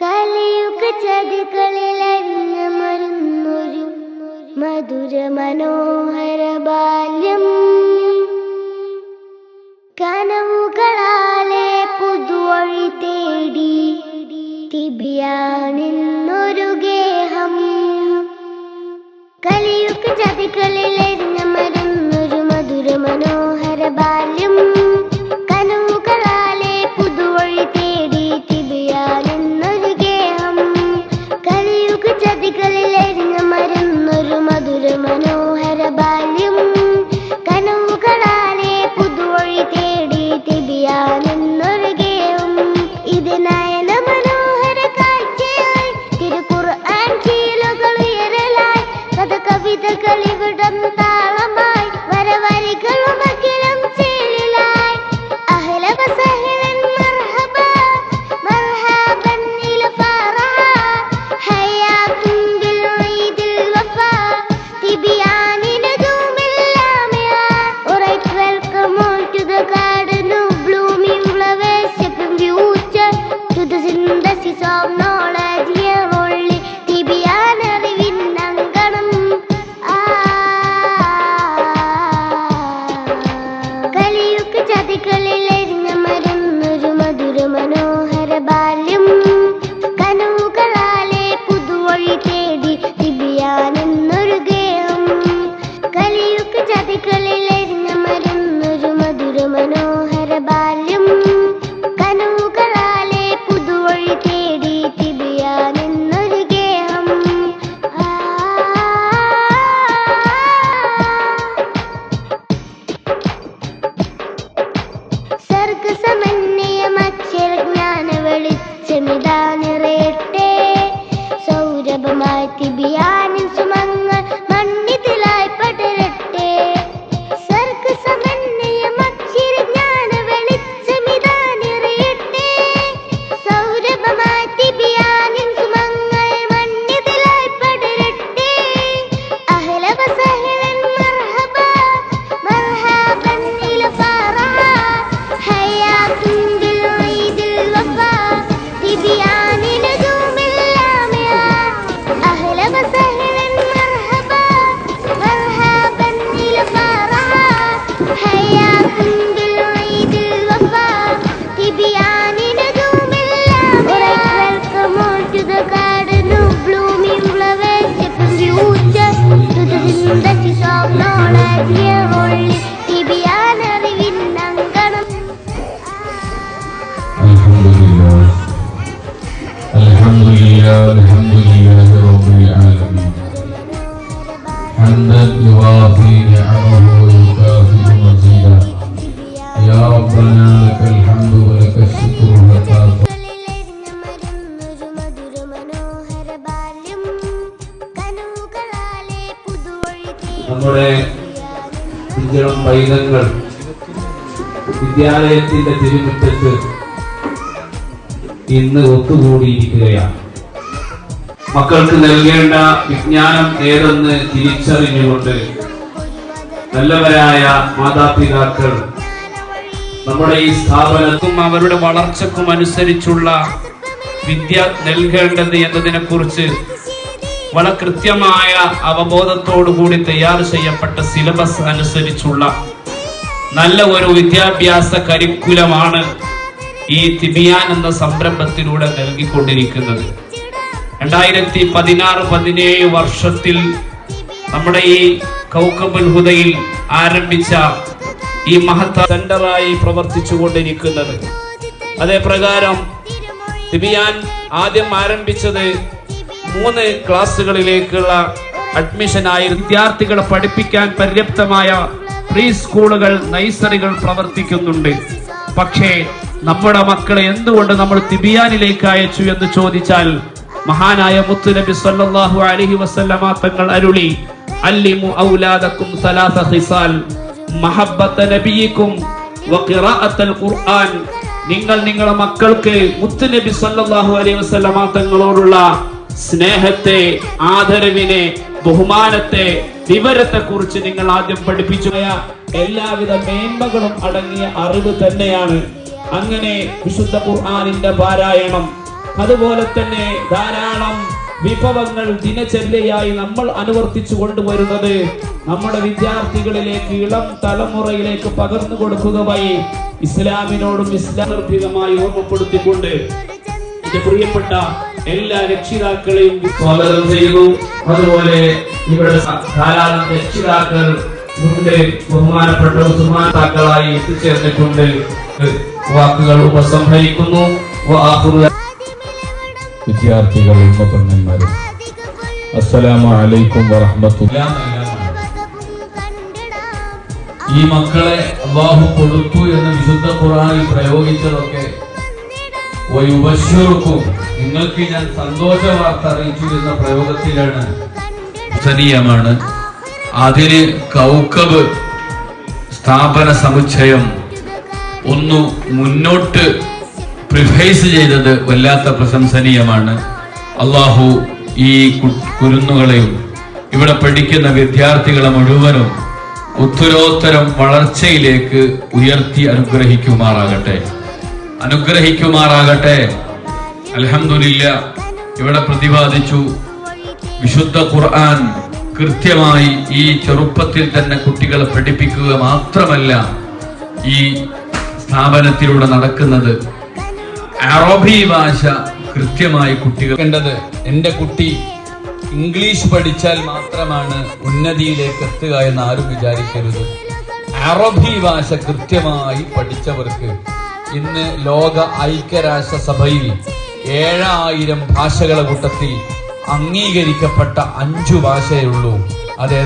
കലിയുഗ ചതികളിലരിഞ്ഞ മരുന്നൊരു മധുര മനോഹര ബാല്യം, കനവുകളാലെ പുതുവഴി തേടി തിബിയാനെന്നൊരു ഗേഹം. കലിയുഗ ചതികളിലരിഞ്ഞ മരുന്നൊരു മധുര മനോഹര ബാല്യം, കനവുകളാലെ പുതുവഴി തേടി തിബിയാനെന്നൊരു ഗേഹം. കലിയുഗ ചതികളിലരിഞ്ഞ മരുന്നൊരു മധുര മനോഹര ബാല്യം, കനവുകളാലെ പുതുവഴി തേടി തിബിയാനെന്നൊരു ഗേഹം. ഇത് നയന മനോഹര കാഴ്ചയായി തിരുഖുർആൻ ശീലുകൾ ഉയരലായി, കഥ കവിതകൾ ഇവിടം താളമായി, വരവരികളും അഖിലം ചേലിലായി. അഹ്ല വസഹ്ലൻ മർഹബ മർഹബൻ ഇല ഫറഹ, ഹയ്യാകും ബിൽ ഈദിൽ വഫാ തിബിയാനിന ദൂമിൽ ലാമിയ. Alright, welcome all to the garden of blooming flowers, shaping future to the synthesis of knowledge. Here only Tibyan അറിവിൻ അങ്കണം. കലിയുഗ ചതികളിലരിഞ്ഞ മരുന്നൊരു മധുര മനോഹര ബാല്യം, കനവുകളാലെ പുതുവഴി തേടി തിബിയാനെന്നൊരു ഗേഹം. കലിയുഗ ചതികളിലരിഞ്ഞ മരുന്നൊരു മധുര മനോഹര ബാല്യം, കനവുകളാലെ പുതുവഴി തേടി തിബിയാനെന്നൊരു ഗേഹം. സർഗസമന്വയമക്ഷരജ്ഞാന വെളിച്ചമിതാ നിറയട്ടെ, സൗരഭമായി തിബിയാനിൻ സുമങ്ങൾ മണ്ണിതിലായി പടരട്ടെ. സർഗസമന്വയമക്ഷരജ്ഞാന വെളിച്ചമിതാ നിറയട്ടെ, സൗരഭമായി തിബിയാനിൻ സുമങ്ങൾ മണ്ണിതിലായി പടരട്ടെ. അഹ്ല വസഹ്ലൻ മർഹബ മർഹബൻ ഇല ഫറഹ, ഹയ്യാകും ബിൽ ഈദിൽ വഫാ തിബിയാനിന ദൂമിൽ ലാമിയ. അഹ്ല വസഹ്ലൻ മർഹബ മർഹബൻ ഇല ഫറഹ, ഹയ്യാകും ബിൽ ഈദിൽ വഫാ തിബിയാനിന ദൂമിൽ ലാമിയ. Welcome all to the garden of blooming flowers, shaping future to the synthesis of knowledge. Here only Tibyan അറിവിൻ അങ്കണം. الحمد لله رب العالمين حمدا يوافي نعمه ويكافئ مزيدا يا ربنا لك الحمد ولك الشكر حتى കളിലരിഞ്ഞ മരുന്നൊരു മധുര മനോഹര ബാല്യം, കനവുകളാലെ പുതുവഴി നമ്മുടെ ഇളം പൈതങ്ങൾ വിദ്യാലയത്തിന്റെ തിരുമുറ്റത്ത് ഇന്ന് ഒത്തുകൂടിയിരിക്കുകയാണ്. മക്കൾക്ക് നൽകേണ്ട വിജ്ഞാനം ഏതെന്ന് തിരിച്ചറിഞ്ഞുകൊണ്ട് നല്ലവരായ മാതാപിതാക്കൾ നമ്മുടെ ഈ സ്ഥാപനത്തിനും അവരുടെ വളർച്ചക്കും അനുസരിച്ചുള്ള വിദ്യ നൽകേണ്ടത് എന്നതിനെ കുറിച്ച് വളരെ കൃത്യമായ അവബോധത്തോടുകൂടി തയ്യാർ ചെയ്യപ്പെട്ട സിലബസ് അനുസരിച്ചുള്ള നല്ല ഒരു വിദ്യാഭ്യാസ കരിക്കുലമാണ് ഈ തിബിയാൻ എന്ന സംരംഭത്തിലൂടെ നൽകിക്കൊണ്ടിരിക്കുന്നത്. 2016-17 വർഷത്തിൽ നമ്മുടെ ഈ കൗക്കബുൽ ഹുദയിൽ ആരംഭിച്ച ഈ മഹത്ത സെന്ററായി പ്രവർത്തിച്ചു കൊണ്ടിരിക്കുന്നത്. അതേ പ്രകാരം തിബിയാൻ ആദ്യം ആരംഭിച്ചത് 3 ക്ലാസ്സുകളിലേക്കുള്ള അഡ്മിഷനായി. വിദ്യാർത്ഥികളെ പഠിപ്പിക്കാൻ പര്യാപ്തമായ പ്രീ സ്കൂളുകൾ, നഴ്സറികൾ പ്രവർത്തിക്കുന്നുണ്ട്. പക്ഷേ നമ്മുടെ മക്കളെ എന്തുകൊണ്ട് നമ്മൾ തിബിയാനിലേക്ക് അയച്ചു എന്ന് ചോദിച്ചാൽ, മഹാനായ മുത്തുനബി സല്ലല്ലാഹു അലൈഹി വസല്ലമ തങ്ങൾ അരുളി, അല്ലിമു ഔലാദക്കും സലാസ ഖിസാൽ മഹബ്ബത നബിയിക്കും വഖിറാഅത്തുൽ ഖുർആൻ. നിങ്ങൾ നിങ്ങളുടെ മക്കൾക്ക് മുത്തുനബി സല്ലല്ലാഹു അലൈഹി വസല്ലമ തങ്ങളോടുള്ള സ്നേഹത്തെ, ആദരവിനെ, ബഹുമാനത്തെ, വിവരത്തെ കുറിച്ച് നിങ്ങൾ ആദ്യം പഠിപ്പിച്ചു. എല്ലാവിധ മേന്മകളും അടങ്ങിയ അറിവ് തന്നെയാണ്. അങ്ങനെ വിശുദ്ധ ഖുർആനിന്റെ പാരായണം, അതുപോലെ തന്നെ ധാരാളം വിഭവങ്ങൾ ദിനചര്യയായി നമ്മൾ അനുവർത്തിച്ചു കൊണ്ടുവരുന്നത് നമ്മുടെ വിദ്യാർത്ഥികളിലേക്ക്, ഇളം തലമുറയിലേക്ക് പകർന്നു കൊടുക്കുക വഴി ഇസ്ലാമിനോടും ഇസ്ലാമികമായി ഓർമ്മപ്പെടുത്തിക്കൊണ്ട് എന്റെ പ്രിയപ്പെട്ട എല്ലാ രക്ഷിതാക്കളെയും സ്വാഗതം ചെയ്യുന്നു. അതുപോലെ ഇവിടെ ധാരാളം രക്ഷിതാക്കൾ ബഹുമാനപ്പെട്ട ഉസ്മാനാക്കളായി എത്തിച്ചേർന്നിട്ടുണ്ട്. വാക്കുകൾ ഉപസംഹരിക്കുന്നു. വിദ്യാർത്ഥികൾ, ഉമ്മപ്പെണ്ണന്മാരും, അസ്സലാമു അലൈക്കും വറഹ്മത്തുള്ളാഹി. ഈ മക്കളെ അല്ലാഹു കൊടുത്തു എന്ന് വിശുദ്ധ ഖുർആനിൽ പ്രയോഗിച്ചതൊക്കെ വയുബശ്ശിറുക്കും, നിങ്ങൾക്ക് ഞാൻ സന്തോഷ വാർത്ത അറിയിച്ചു എന്ന പ്രയോഗത്തിലാണ്. സനീയമാണ്. അതിന് കൗക്കബ് സ്ഥാപന സമുച്ചയം ഒന്ന് മുന്നോട്ട് പ്രിഫൈസ് ചെയ്തത് വല്ലാത്ത പ്രശംസനീയമാണ്. അള്ളാഹു ഈ കുരുന്നുകളെയും ഇവിടെ പഠിക്കുന്ന വിദ്യാർത്ഥികളെ മുഴുവനും ഉത്തരോത്തരം വളർച്ചയിലേക്ക് ഉയർത്തി അനുഗ്രഹിക്കുമാറാകട്ടെ. അൽഹംദുലില്ലാ, ഇവിടെ പ്രതിപാദിച്ചു വിശുദ്ധ ഖുർആൻ കൃത്യമായി ഈ ചെറുപ്പത്തിൽ തന്നെ കുട്ടികളെ പഠിപ്പിക്കുക മാത്രമല്ല ഈ സ്ഥാപനത്തിലൂടെ നടക്കുന്നത്. അറബി ഭാഷ കൃത്യമായി കുട്ടികൾ കണ്ടത്. എൻ്റെ കുട്ടി ഇംഗ്ലീഷ് പഠിച്ചാൽ മാത്രമാണ് ഉന്നതിയിലേക്ക് എത്തുക എന്ന് ആരും വിചാരിക്കരുത്. അറബി ഭാഷ കൃത്യമായി പഠിച്ചവർക്ക് ഇന്ന് ലോക ഐക്യരാഷ്ട്ര സഭയിൽ 7000 ഭാഷകളുടെ കൂട്ടത്തിൽ അംഗീകരിക്കപ്പെട്ട 5 ഭാഷയേ ഉള്ളൂ. അത്